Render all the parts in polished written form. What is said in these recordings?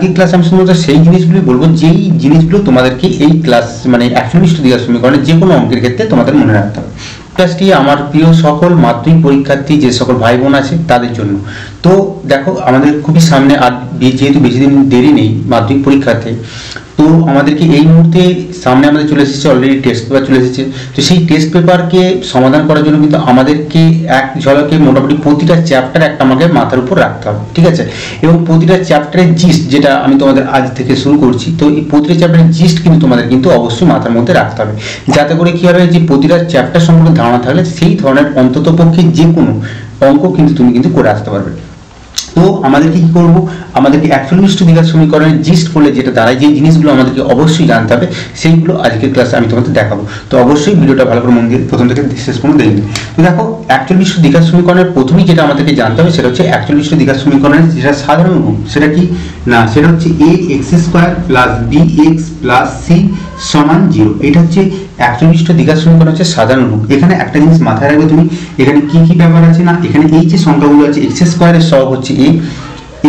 এই ক্লাস আমি শুধুমাত্র সেই জিনিসগুলো বলবো যেই জিনিসগুলো তোমাদেরকে এই ক্লাস মানে একচল্লিশটি দ্বিঘাত সমীকরণের যে কোনো অঙ্কের ক্ষেত্রে তোমাদের মনে রাখতে হবে। ক্লাসটি আমার প্রিয় সকল মাধ্যমিক পরীক্ষার্থী যে সকল ভাই বোন আছে তাদের জন্য। তো দেখো আমাদের খুবই সামনে আর যেহেতু বেশি দিন দেরি নেই মাধ্যমিক পরীক্ষাতে, তো আমাদেরকে এই মুহূর্তে সামনে আমাদের চলে এসেছে অলরেডি টেস্ট পেপার চলে এসেছে। তো সেই টেস্ট পেপারকে সমাধান করার জন্য কিন্তু আমাদেরকে এক ঝলকে মোটামুটি প্রতিটা চ্যাপ্টার একটা আমাকে মাথার উপর রাখতে হবে, ঠিক আছে। এবং প্রতিটা চ্যাপ্টারের জিস্ট যেটা আমি তোমাদের আজ থেকে শুরু করছি, তো এই প্রতিটা চ্যাপ্টারের জিস্ট কিন্তু তোমাদের কিন্তু অবশ্যই মাথার মধ্যে রাখতে হবে, যাতে করে কি হবে যে প্রতিটা চ্যাপ্টার সম্পর্কে ধারণা থাকলে সেই ধরনের অন্তত পক্ষে যে কোনো অঙ্ক কিন্তু তুমি কিন্তু করে আসতে পারবে। তো আমাদেরকে কি করবো, আমাদেরকে 41টি দ্বিঘাত সমীকরণের জিস্ট করলে যেটা দাঁড়ায়, যে জিনিসগুলো আমাদেরকে অবশ্যই জানতে হবে সেইগুলো আজকের ক্লাসে আমি তোমাদের দেখাবো। তো অবশ্যই ভিডিওটা ভালো করে মন দিয়ে প্রথম থেকে শেষ পর্যন্ত দেখবে। তো দেখো 41টি দ্বিঘাত সমীকরণের প্রথমেই যেটা আমাদেরকে জানতে হবে সেটা হচ্ছে 41টি দ্বিঘাত সমীকরণের যেটা সাধারণ রূপ, সেটা কি না, সেটা হচ্ছে ax² + bx + c = 0। এটা হচ্ছে 41টি দ্বিঘাত সমীকরণ হচ্ছে সাধারণ রূপ। এখানে একটা জিনিস মাথায় রাখবে তুমি, এখানে কি কি ব্যাপার আছে না, এখানে এই যে সংখ্যাগুলো আছে x² এর সহগ হচ্ছে a,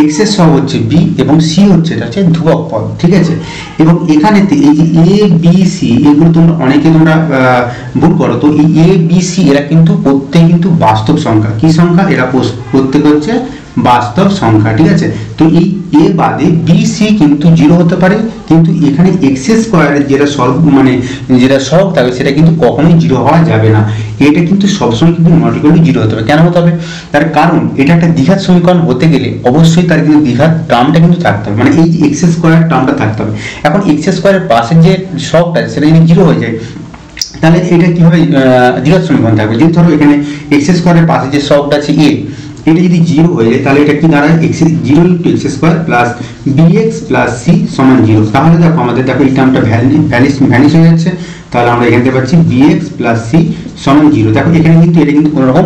x এর সহগ হচ্ছে b এবং c হচ্ছে এটা হচ্ছে ধ্রুবক পদ, ঠিক আছে। এবং এখানে এই যে a b c এগুলো তোমরা অনেকে ভুল করো। তো এই a b c এরা কিন্তু প্রত্যেক কিন্তু বাস্তব সংখ্যা। কি সংখ্যা? এরা প্রত্যেক হচ্ছে বাস্তব সংখ্যা, ঠিক আছে। তো এই a বাদে b c কিন্তু 0 হতে পারে, কিন্তু এখানে x² এর যেটা যেটা সহগ থাকবে সেটা কিন্তু কখনোই 0 হওয়া যাবে না। এটা কিন্তু সবসময় কিন্তু নট ইকুয়াল টু 0 হতে হবে। কেন হতে হবে? তার কারণ এটা একটা দ্বিঘাত সমীকরণ হতে গেলে অবশ্যই তার কিন্তু দ্বিঘাত টার্মটা কিন্তু থাকতে হবে, মানে এই যে x² টার্মটা থাকতে হবে। এখন x² এর পাশের যে সহগটা সেটা যদি 0 হয়ে যায় তাহলে এটা কিভাবে দ্বিঘাত সমীকরণ থাকবে? যদি ধরো এখানে x² এর পাশে যে সহগটা আছে a, এটা যদি 0 হয়ে যায় তাহলে এটা কি দাঁড়ায় 0 × x² + bx + c = 0। তাহলে দেখো আমাদের এই টার্মটা ভ্যানিশ হয়ে যাচ্ছে। তাহলে আমরা এখানে পাচ্ছি bx + c = 0। দেখো এখানে কিন্তু এটা কিন্তু কোনো রকম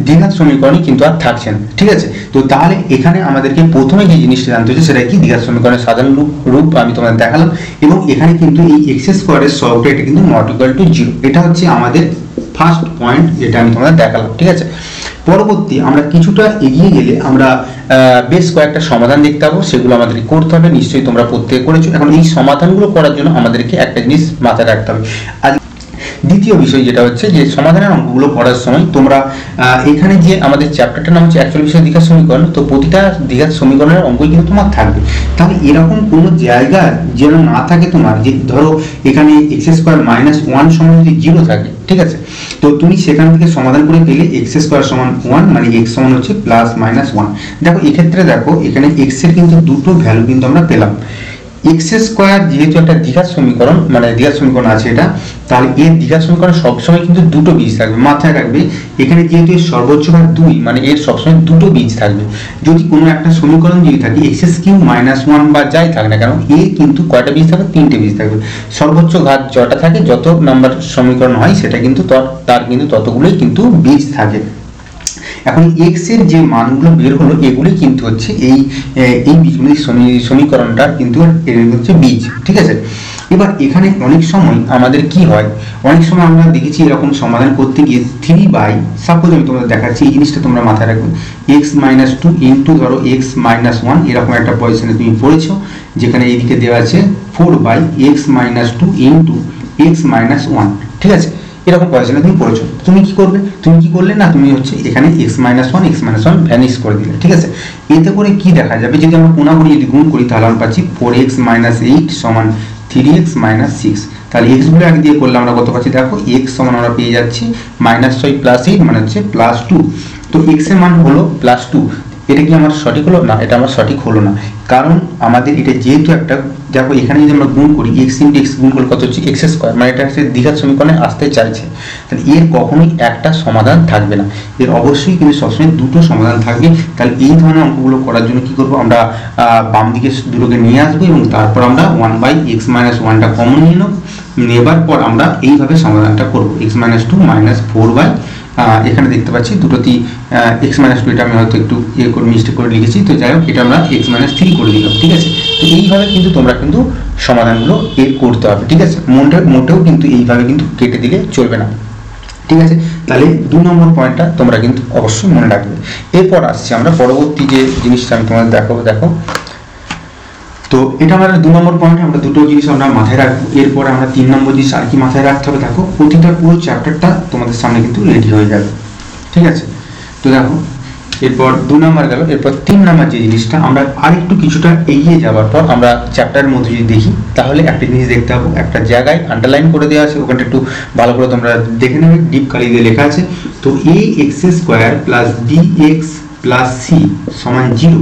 দ্বিঘাত সমীকরণই কিন্তু আর থাকছে না, ঠিক আছে। তো তাহলে এখানে আমাদেরকে প্রথমে যে জিনিসটা জানতে হচ্ছে সেটা কি, দ্বিঘাত সমীকরণের সাধারণ রূপ আমি তোমাদের দেখালাম। এবং এখানে কিন্তু এই x² এর সহগটা এটা কিন্তু নট ইকুয়াল টু 0। এটা হচ্ছে আমাদের ফার্স্ট পয়েন্ট যেটা আমি তোমাদের দেখালাম, ঠিক আছে। পরবর্তী আমরা কিছুটা এগিয়ে গেলে আমরা বেশ কয়েকটা সমাধান দেখতে পাবো, সেগুলো আমাদেরকে করতে হবে। নিশ্চয়ই তোমরা প্রত্যেকে করেছো। এখন এই সমাধানগুলো করার জন্য আমাদেরকে একটা জিনিস মাথায় রাখতে হবে। দ্বিতীয় বিষয় যেটা হচ্ছে যে সমাধানের অঙ্কগুলো করার সময় তোমরা এখানে যে আমাদের চ্যাপ্টারটার নাম হচ্ছে 41টি দ্বিঘাত সমীকরণ, তো প্রতিটা দ্বিঘাত সমীকরণের অঙ্কই কিন্তু তোমার থাকবে। তাহলে এরকম কোনো জায়গা যেন না থাকে তোমার, যে ধরো এখানে x² - 1 সমান যদি 0 থাকে, ঠিক আছে, তো তুমি সেখান থেকে সমাধান করে পেলে x² = 1, মানে x সমান হচ্ছে +-1। দেখো এক্ষেত্রে দেখো এখানে x এর কিন্তু দুটো ভ্যালু কিন্তু আমরা পেলাম। x² যেহেতু একটা দ্বিঘাত সমীকরণ, মানে দ্বিঘাত সমীকরণ আছে এটা, তাহলে এর দ্বিঘাত সমীকরণ সবসময় কিন্তু দুটো বীজ থাকবে। মাথায় রাখবে এখানে যেহেতু এর সর্বোচ্চ ঘাত 2, মানে এর সবসময় দুটো বীজ থাকবে। যদি কোনো একটা সমীকরণ যদি থাকে x³ - 1 বা যাই থাক না কেন, এ কিন্তু কয়টা বীজ থাকবে? 3টে বীজ থাকবে। সর্বোচ্চ ঘাত যটা থাকে, যত নাম্বার সমীকরণ হয় সেটা কিন্তু তার কিন্তু ততগুলোই কিন্তু বীজ থাকে। এখন x এর যে মানগুলো বের হলো এগুলি কিন্তু হচ্ছে এই বীজগুলি সমীকরণটার কিন্তু হচ্ছে বীজ, ঠিক আছে। এবার এখানে অনেক সময় আমাদের কি হয়, অনেক সময় আমরা দেখেছি এরকম সমাধান করতে গিয়ে 3/, সাপোজ আমি তোমাদের দেখাচ্ছি, এই জিনিসটা তোমরা মাথায় রাখবে, x - 2 ইন্টু ধরো x - 1 এরকম একটা পজিশনে তুমি পড়েছো, যেখানে এইদিকে দেওয়া আছে 4/x - 2 ইন্টু x - 1, ঠিক আছে। এরকম পজিশনে তুমি পড়েছো, তুমি কি করবে? তুমি কি করলে না, তুমি হচ্ছে এখানে x - 1 ভ্যানিশ করে দিলে, ঠিক আছে। এতে করে কি দেখা যাবে, যদি আমরা কোণাগুণি যদি গুণ করি তাহলে আমরা পাচ্ছি 4x - 8 = 3x - 6। তাহলে x গুলো আগে দিয়ে করলে আমরা কত পাচ্ছি? দেখো x সমান আমরা পেয়ে যাচ্ছি -6 + 8 মানে হচ্ছে +2। তো x এর মান হলো +2। এটা কি আমার সঠিক হলো? না, এটা আমার সঠিক হলো না। কারণ আমাদের এটা যেহেতু একটা, দেখো এখানে যদি আমরা গুণ করি x × x গুণ করলে কত হচ্ছে x², মানে এটা হচ্ছে দ্বিঘাত সমীকরণে আসতে চাইছে। তাহলে এর কখনোই একটা সমাধান থাকবে না, এর অবশ্যই কিন্তু সবসময় দুটো সমাধান থাকবে। তাহলে এই ধরনের অঙ্কগুলো করার জন্য কি করবো, আমরা বাম দিকে দুটোকে নিয়ে আসবো এবং তারপর আমরা 1/x - 1টা কমন নিয়ে নেবার পর আমরা এইভাবে সমাধানটা করবো। x - 2 - 4/, এখানে দেখতে পাচ্ছি দুটোতেই x - 2, এটা আমি হয়তো একটু মিস্টেক করে লিখেছি। তো যাই হোক, এটা আমরা x - 3 করে দিলাম, ঠিক আছে। তো এইভাবে কিন্তু তোমরা কিন্তু সমাধানগুলো করতে হবে, ঠিক আছে। মোটেও কিন্তু এইভাবে কিন্তু কেটে দিলে চলবে না। ঠিক আছে, তাহলে 2 নম্বর পয়েন্টটা তোমরা কিন্তু অবশ্যই মনে রাখবে। এরপর আসছে আমরা পরবর্তী যে জিনিসটা আমি তোমাদের দেখাবো, দেখো তো এটা আমাদের 2 নম্বর পয়েন্ট, আমরা দুটো জিনিস আমরা মাথায় রাখবো। এরপর আমরা 3 নম্বর জিনিস আর কি মাথায় রাখতে হবে, দেখো প্রতিটা পুরো চ্যাপ্টারটা তোমাদের সামনে কিন্তু রেডি হয়ে যাবে। ঠিক আছে, তো দেখো এরপর 2 নম্বর গেল, এরপর 3 নম্বর যে জিনিসটা আমরা আরেকটু কিছুটা এগিয়ে যাওয়ার পর আমরা চ্যাপ্টারের মধ্যে যদি দেখি, তাহলে একটা জিনিস দেখতে পাবো, একটা জায়গায় আন্ডারলাইন করে দেওয়া আছে, ওখানটা একটু ভালো করে তোমরা দেখে নেবে, ডিপ কালি দিয়ে লেখা আছে। তো ax² plus bx plus c সমান 0,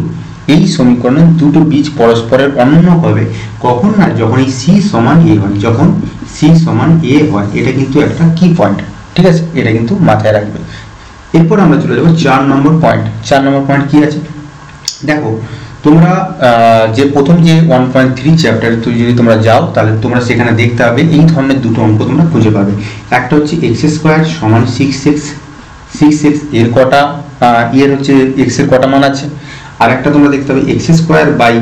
এই সমীকরণের দুটো বীজ পরস্পরের অনন্য হবে কখন না, যখন এই c সমান a হয়, যখন c সমান a হয়। এটা কিন্তু একটা কি পয়েন্ট, ঠিক আছে, এটা কিন্তু মাথায় রাখবে। এরপর আমরা চলে যাবো 4 নম্বর পয়েন্ট। 4 নম্বর পয়েন্ট কি আছে, দেখো তোমরা যে প্রথম যে 1.3 চ্যাপ্টারে যদি তোমরা যাও, তাহলে তোমরা সেখানে দেখতে পাবে এই ধরনের দুটো অঙ্ক তোমরা খুঁজে পাবে। একটা হচ্ছে x² সমান 6x এর কটা, এর হচ্ছে x এর কটা মান আছে। আর একটা তোমরা দেখতে পাবে x² বাই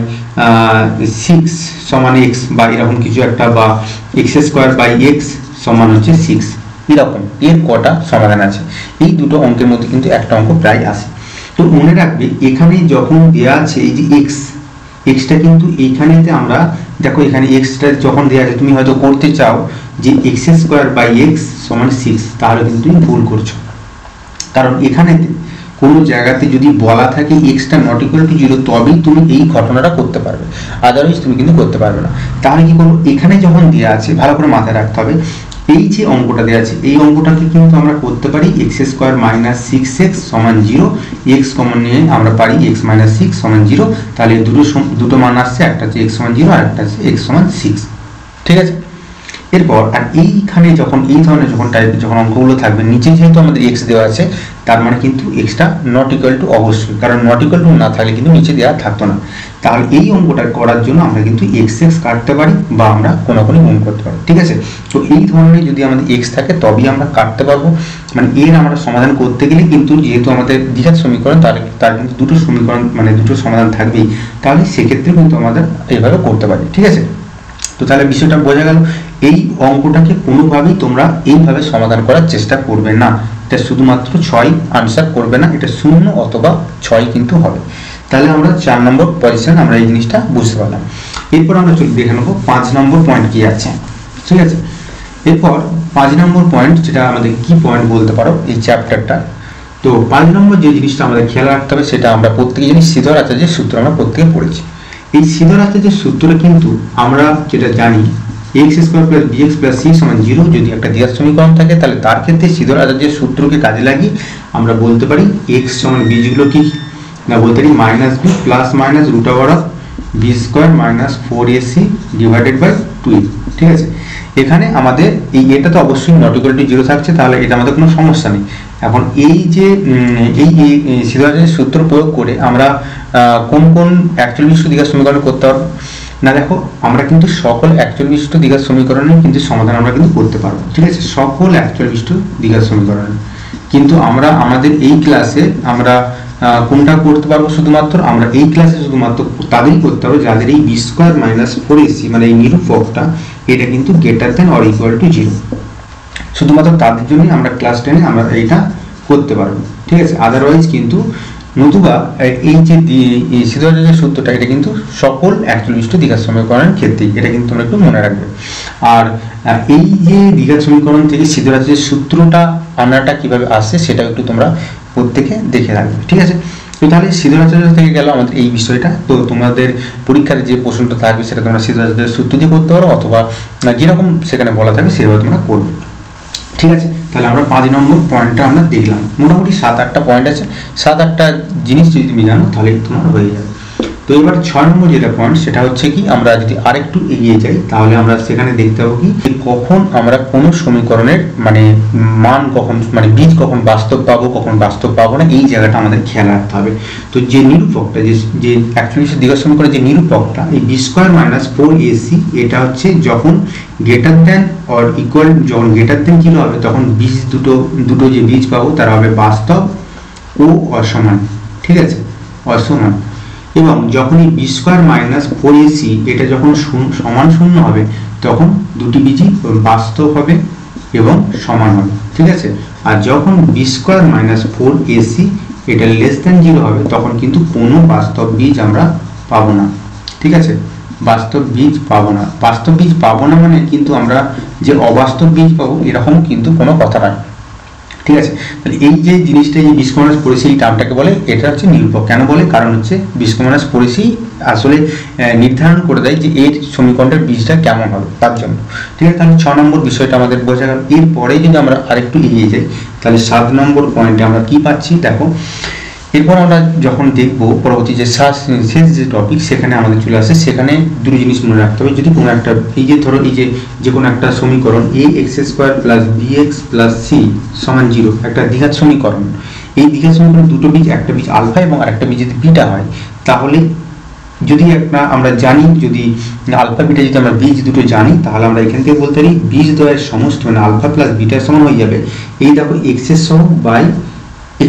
6 সমান x, বা এরকম কিছু একটা, বা x² বাই x সমান হচ্ছে 6, এরকম এর কটা সমাধান আছে। এই দুটো অঙ্কের মধ্যে কিন্তু একটা অঙ্ক প্রায় আসে। তো মনে রাখবে এখানে যখন দেয়া আছে এই যে এক্সটা কিন্তু এইখানেতে আমরা দেখো, এখানে এক্সটা যখন দেয়া আছে তুমি হয়তো করতে চাও যে x² বাই x সমান 6, তাহলে কিন্তু তুমি ভুল করছো। কারণ এখানে কোনো জায়গাতে যদি বলা থাকে এক্সটা নট ইকুয়াল টু 0, তবেই তুমি এই ঘটনাটা করতে পারবে, আদারওয়াইজ তুমি কিন্তু করতে পারবে না। তাহলে কি করবো, এখানে যখন দেওয়া আছে ভালো করে মাথায় রাখতে হবে, এই যে অঙ্কটা দেওয়া আছে এই অঙ্কটাকে কিন্তু আমরা করতে পারি x² মাইনাস 6x সমান 0, x কমন নিয়ে আমরা পারি x মাইনাস 6 সমান 0। তাহলে দুটো মান আসছে, একটা হচ্ছে x সমান 0 আর একটা হচ্ছে x সমান 6। ঠিক আছে, এরপর আর এইখানে যখন এই ধরনের যখন অঙ্কগুলো থাকবে, নিচে যেহেতু আমাদের x দেওয়া আছে, তার মানে কিন্তু xটা নট ইকুয়াল টু অবশ্যই, কারণ নট ইকুয়াল টু না থাকলে কিন্তু নিচে দেওয়া থাকতো না। তাহলে এই অঙ্কটা করার জন্য আমরা কিন্তু x কাটতে পারি, বা আমরা কোনো গুণ করতে পারি। ঠিক আছে, তো এই ধরনের যদি আমাদের x থাকে তবেই আমরা কাটতে পারবো, মানে এর আমরা সমাধান করতে গেলে কিন্তু যেহেতু আমাদের দ্বিঘাত সমীকরণ, তার কিন্তু দুটো সমীকরণ মানে দুটো সমাধান থাকবেই, তাহলে সেক্ষেত্রে কিন্তু আমাদের এইভাবে করতে পারি। ঠিক আছে, তো তাহলে বিষয়টা বোঝা গেল। এই অঙ্কটাকে কোনোভাবেই তোমরা এইভাবে সমাধান করার চেষ্টা করবে না, এটা শুধুমাত্র 6 আনসার করবে না, এটা 0 অথবা 6 কিন্তু হবে। তাহলে আমরা 4 নম্বর পজিশন আমরা এই জিনিসটা বুঝতে পারলাম। এরপর আমরা চলে দেখে নেবো 5 নম্বর পয়েন্ট কি আছে। ঠিক আছে, এরপর 5 নম্বর পয়েন্ট, যেটা আমাদের কি পয়েন্ট বলতে পারো এই চ্যাপ্টারটা। তো 5 নম্বর যে জিনিসটা আমাদের খেয়াল রাখতে হবে, সেটা আমরা প্রত্যেকে জানি শ্রীধর আচার্যের সূত্র আমরা প্রত্যেকে পড়েছি। এই শ্রীধর আচার্যের সূত্রে কিন্তু আমরা যেটা জানি x² plus bx plus c সমান 0 যদি একটা দ্বিঘাত সমীকরণ থাকে, তাহলে তার ক্ষেত্রে শ্রীধর আচার্যের সূত্রকে কাজে লাগিয়ে আমরা বলতে পারি x সমান বীজগুলো কি না, বলতে পারি minus b plus minus root over of b² minus 4ac divided by 2। ঠিক আছে, এখানে আমাদের এই এটা তো অবশ্যই নট ইকুয়াল টু 0 থাকছে, তাহলে এটা আমাদের কোনো সমস্যা নেই। এখন এই যে এই শ্রীধর আচার্যের সূত্র প্রয়োগ করে আমরা কোন কোন অ্যাকচুয়াল বিশিষ্ট দ্বিঘাত সমীকরণ করতে পারবো না, দেখো আমরা কিন্তু সকল অ্যাকচুয়াল বিশিষ্ট দ্বিঘাত সমীকরণের কিন্তু সমাধান আমরা কিন্তু করতে পারবো। ঠিক আছে, সকল অ্যাকচুয়াল বিশিষ্ট দ্বিঘাত সমীকরণ, কিন্তু আমরা আমাদের এই ক্লাসে আমরা কোনটা করতে পারবো, শুধুমাত্র আমরা এই ক্লাসে শুধুমাত্র তাদেরই করতে পারবো যাদের এই b² মাইনাস 4ac মানে এই নিরূপকটা এটা কিন্তু greater than or equal to 0, শুধুমাত্র তাদের জন্যই আমরা ক্লাস 10-এ আমরা এইটা করতে পারবো। ঠিক আছে, আদারওয়াইজ কিন্তু নতুবা এই যে শ্রীধর আচার্যের সূত্রটা এটা কিন্তু সকল অ্যাকচুয়াল বিশিষ্ট দ্বিঘাত সমীকরণের ক্ষেত্রেই, এটা কিন্তু তোমরা একটু মনে রাখবে। আর এই যে দ্বিঘাত সমীকরণ থেকে শ্রীধর আচার্যের সূত্রটা আনাটা কিভাবে আসছে সেটাও একটু তোমরা প্রত্যেকে দেখে রাখবে। ঠিক আছে, তো তাহলে শ্রীধর আচার্য থেকে গেল আমাদের এই বিষয়টা। তো তোমাদের পরীক্ষার যে প্রশ্নটা থাকবে সেটা তোমরা শ্রীধর আচার্যের সূত্র দিয়ে করতে পারো, অথবা যেরকম সেখানে বলা থাকবে সেভাবে তোমরা করবে। ঠিক আছে, তাহলে আমরা 5 নম্বর পয়েন্টটা আমরা দেখলাম। মোটামুটি 7-8টা পয়েন্ট আছে, 7-8টা জিনিস যদি তুমি জানো তাহলে তোমার হয়ে যাবে। তো এবার 6 নম্বর যেটা পয়েন্ট সেটা হচ্ছে কি, আমরা যদি আরেকটু এগিয়ে যাই তাহলে আমরা সেখানে দেখতে পাবো কি কখন আমরা কোন সমীকরণের মানে মান কখন মানে বীজ কখন বাস্তব পাবো কখন বাস্তব পাবো না, এই জায়গাটা আমাদের খেয়াল রাখতে হবে। তো যে নিরূপকটা যে অ্যাকচুয়ালি দ্বিঘাত সমীকরণের যে নিরূপকটা এই b² মাইনাস 4ac, এটা হচ্ছে যখন গ্রেটার দেন অর ইকুয়াল, যখন গ্রেটার দেন 0 হবে তখন বীজ দুটো যে বীজ পাবো তারা হবে বাস্তব ও অসমান। ঠিক আছে, অসমান। এবং যখন এই b² মাইনাস 4ac এটা যখন সমান 0 হবে তখন দুটি বীজই বাস্তব হবে এবং সমান হবে। ঠিক আছে, আর যখন বি স্কোয়ার মাইনাস 4ac এটা লেস দেন 0 হবে তখন কিন্তু কোনো বাস্তব বীজ আমরা পাবো না। ঠিক আছে, বাস্তব বীজ পাবো না। বাস্তব বীজ পাবো না মানে কিন্তু আমরা যে অবাস্তব বীজ পাবো এরকম কিন্তু কোনো কথা নয়। ঠিক আছে, তাহলে এই যে জিনিসটা এই বি স্কোয়ার মাইনাস 4ac এই টার্মটাকে বলে, এটা হচ্ছে নিরূপক। কেন বলে? কারণ হচ্ছে বি স্কোয়ার মাইনাস 4ac আসলে নির্ধারণ করে দেয় যে এর সমীকরণের বীজটা কেমন হবে তার জন্য। ঠিক আছে, তাহলে 6 নম্বর বিষয়টা আমাদের বোঝা গেল। এরপরে যদি আমরা আরেকটু এগিয়ে যাই তাহলে 7 নম্বর পয়েন্টে আমরা কি পাচ্ছি দেখো। এরপর আমরা যখন দেখবো পরবর্তী যে শেষ যে টপিক সেখানে আমাদের চলে আসে, সেখানে দুটো জিনিস মনে রাখতে হবে। যদি কোনো একটা এই যে ধরো এই যে কোনো একটা সমীকরণ ax² plus bx plus c সমান 0 একটা দ্বিঘাত সমীকরণ, এই দ্বিঘাত সমীকরণ দুটো বীজ, একটা বীজ আলফা এবং আরেকটা বীজ যদি বিটা হয়, তাহলে যদি আমরা জানি যদি আলফা বিটা যদি আমরা বীজ দুটো জানি তাহলে আমরা এখান থেকে বলতে পারি বীজ দ্বয়ের সমষ্টি মানে আলফা প্লাস বিটার সমান হয়ে যাবে এই দেখো x এর সহগ বাই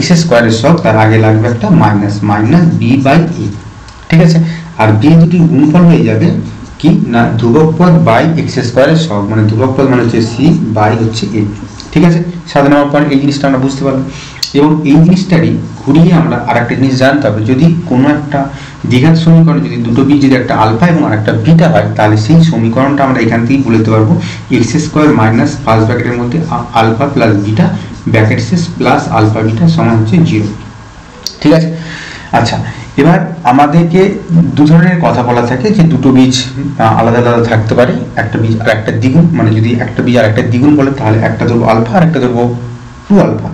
x স্কয়ারের সহগ, তার আগে লাগবে একটা মাইনাস b বাই a। ঠিক আছে, আর b দুটির গুণফল হয়ে যাবে কি না ধ্রুবক পদ বাই x স্কয়ারের সহগ, মানে ধ্রুবক পদ মানে হচ্ছে c বাই হচ্ছে a। ঠিক আছে, 7 নম্বর পয়েন্ট এই জিনিসটা আমরা বুঝতে পারলাম। এবং এই জিনিসটারই ঘুরিয়ে আমরা আরেকটা জিনিস জানতে হবে, যদি কোনো একটা দ্বিঘাত সমীকরণ যদি দুটো বীজ যদি একটা আলফা এবং আরেকটা বিটা হয় তাহলে সেই সমীকরণটা আমরা এখান থেকেই বলতে পারবো x স্কয়ার মাইনাস ফার্স্ট ব্র্যাকেটের মধ্যে আলফা প্লাস বিটা ব্র্যাকেট শেষ প্লাস আলফা বিটা সমান হচ্ছে 0। ঠিক আছে, আচ্ছা এবার আমাদেরকে দু ধরনের কথা বলা থাকে যে দুটো বীজ আলাদা আলাদা থাকতে পারে, একটা বীজ আর একটা দ্বিগুণ, মানে যদি একটা বীজ আর একটা দ্বিগুণ বলে তাহলে একটা ধরবো আলফা আর একটা ধরবো 2 আলফা।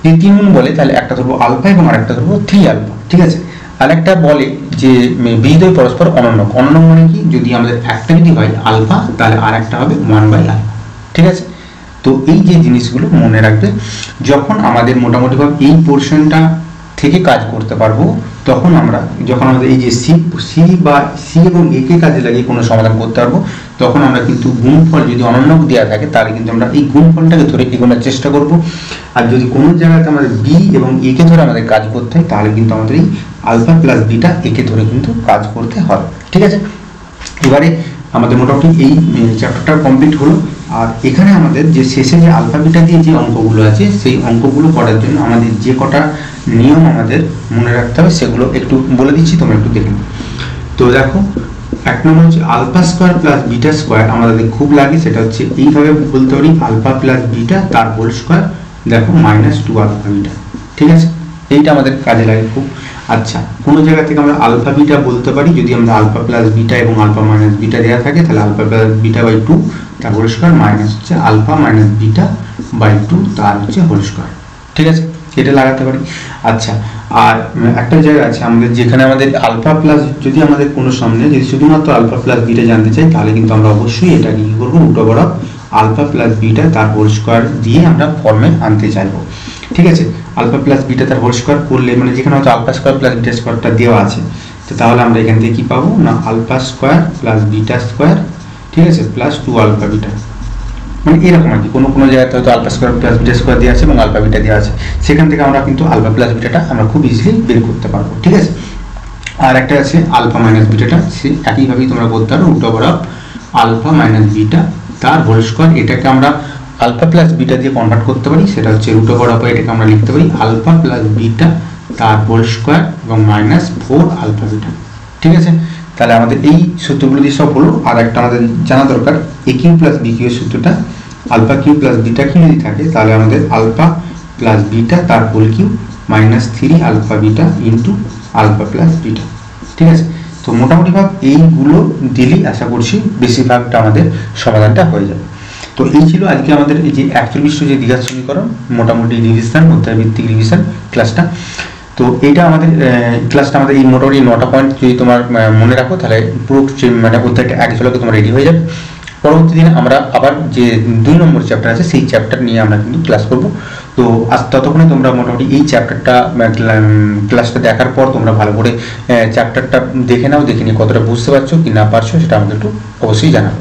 যদি 3 গুণ বলে তাহলে একটা ধরবো আলফা এবং আরেকটা ধরবো 3 আলফা। ঠিক আছে, আর একটা বলে যে বীজদ্বয় পরস্পর অনন্যক। অনন্যক মানে কি, যদি আমাদের একটা যদি হয় আলফা তাহলে আর একটা হবে 1/α। ঠিক আছে, তো এই যে জিনিসগুলো মনে রাখবে যখন আমাদের মোটামুটিভাবে এই পোর্শনটা থেকে কাজ করতে পারবো, তখন আমরা যখন আমাদের এই যে সি বা সি এবং এ কে কাজে লাগিয়ে কোনো সমাধান করতে পারবো, তখন আমরা কিন্তু গুণফল যদি অনন্যক দেওয়া থাকে তাহলে কিন্তু আমরা এই গুণফলটাকে ধরে এগোনোর চেষ্টা করব। আর যদি কোনো জায়গাতে আমাদের বি এবং এ কে ধরে আমাদের কাজ করতে হয় তাহলে কিন্তু আমাদের এই আলফা প্লাস বিটা এ কে ধরে কিন্তু কাজ করতে হবে। ঠিক আছে, এবারে আমাদের মোটামুটি এই চ্যাপ্টারটা কমপ্লিট হলো। আর এখানে আমাদের যে শেষে যে আলফা বিটা দিয়ে যে অঙ্কগুলো আছে সেই অঙ্কগুলো করার জন্য আমাদের যে কটা নিয়ম আমাদের মনে রাখতে হবে সেগুলো একটু বলে দিচ্ছি, তোমরা একটু দেখে নাও। তো দেখো, এক নম্বর হচ্ছে alpha square plus beta square আমাদের খুব লাগে, সেটা হচ্ছে এইভাবে বলতে পারি আলফা প্লাস বিটা তার হোল স্কয়ার দেখো -2 আলফা বিটা। ঠিক আছে, এইটা আমাদের কাজে লাগে খুব। আচ্ছা, কোনো জায়গা থেকে আমরা আলফা বিটা বলতে পারি যদি আমরা আলফা প্লাস বিটা এবং আলফা মাইনাস বিটা দেওয়া থাকে তাহলে আলফা প্লাস বিটা বাই 2 তার হোল স্কয়ার মাইনাস হচ্ছে আলফা মাইনাস বিটা বাই 2 তার হচ্ছে হোল স্কয়ার। ঠিক আছে, এটা লাগাতে পারি। আচ্ছা, আর একটা জায়গা আছে আমাদের যেখানে আমাদের আলফা প্লাস যদি আমাদের কোনো সামনে যদি শুধুমাত্র আলফা প্লাস বিটা জানতে চাই তাহলে কিন্তু আমরা অবশ্যই এটা কি করবো √, আলফা প্লাস বিটা তার হোল স্কয়ার দিয়ে আমরা ফর্মে আনতে চাইবো। ঠিক আছে, আলফা প্লাস বিটা তার হোল স্কয়ার করলে মানে যেখানে হচ্ছে আলফা স্কয়ার প্লাস বিটা স্কয়ারটা দেওয়া আছে, তো তাহলে আমরা এখান থেকে কি পাবো না alpha square plus beta square, ঠিক আছে, প্লাস 2 আলফা বিটা, মানে এরকম আর কি। কোনো জায়গাতে হয়তো alpha square plus beta square দেওয়া আছে এবং আলফা বিটা দেওয়া আছে, সেখান থেকে আমরা কিন্তু আলফা প্লাস বিটাটা আমরা খুব ইজিলি বের করতে পারবো। ঠিক আছে, আর একটা আছে আলফা মাইনাস বিটাটা, সে একইভাবেই তোমরা করতে পারো √, আলফা মাইনাস বিটা তার হোল স্কয়ার। এটাকে আমরা আলফা প্লাস বিটা দিয়ে কনভার্ট করতে পারি, সেটা হচ্ছে √, এটাকে আমরা লিখতে পারি আলফা প্লাস বিটা তার হোল স্কয়ার এবং -4 আলফা বিটা। ঠিক আছে, তাহলে আমাদের এই সূত্রগুলো দিয়ে সব হলো। আর একটা আমাদের জানা দরকার A cube plus B cube সূত্রটা, alpha cube plus beta cube যদি থাকে তাহলে আমাদের আলফা প্লাস বিটা তার whole cube -3 alpha beta into alpha plus beta. ঠিক আছে, তো মোটামুটি ভাব এইগুলো দিলেই আশা করছি বেশিরভাগটা আমাদের সমাধানটা হয়ে যাবে। তো এই ছিল আজকে আমাদের এই যে 41 যে দ্বিঘাত সমীকরণ মোটামুটি রিভিশন, অধ্যায়ভিত্তিক রিভিশন ক্লাসটা। তো এইটা আমাদের ক্লাসটা আমাদের এই মোটামুটি 9টা পয়েন্ট যদি তোমার মনে রাখো তাহলে পুরো মানে অধ্যায়টা এক ঝলকে তোমার রেডি হয়ে যাবে। পরবর্তী দিনে আমরা আবার যে 2 নম্বর চ্যাপ্টার আছে সেই চ্যাপ্টার নিয়ে আমরা কিন্তু ক্লাস করব। তো আজ ততক্ষণে তোমরা মোটামুটি এই চ্যাপ্টারটা ক্লাসটা দেখার পর তোমরা ভালো করে চ্যাপ্টারটা দেখে নাও, দেখে নিয়ে কতটা বুঝতে পারছো কি না পারছো সেটা আমাকে একটু অবশ্যই জানাবে।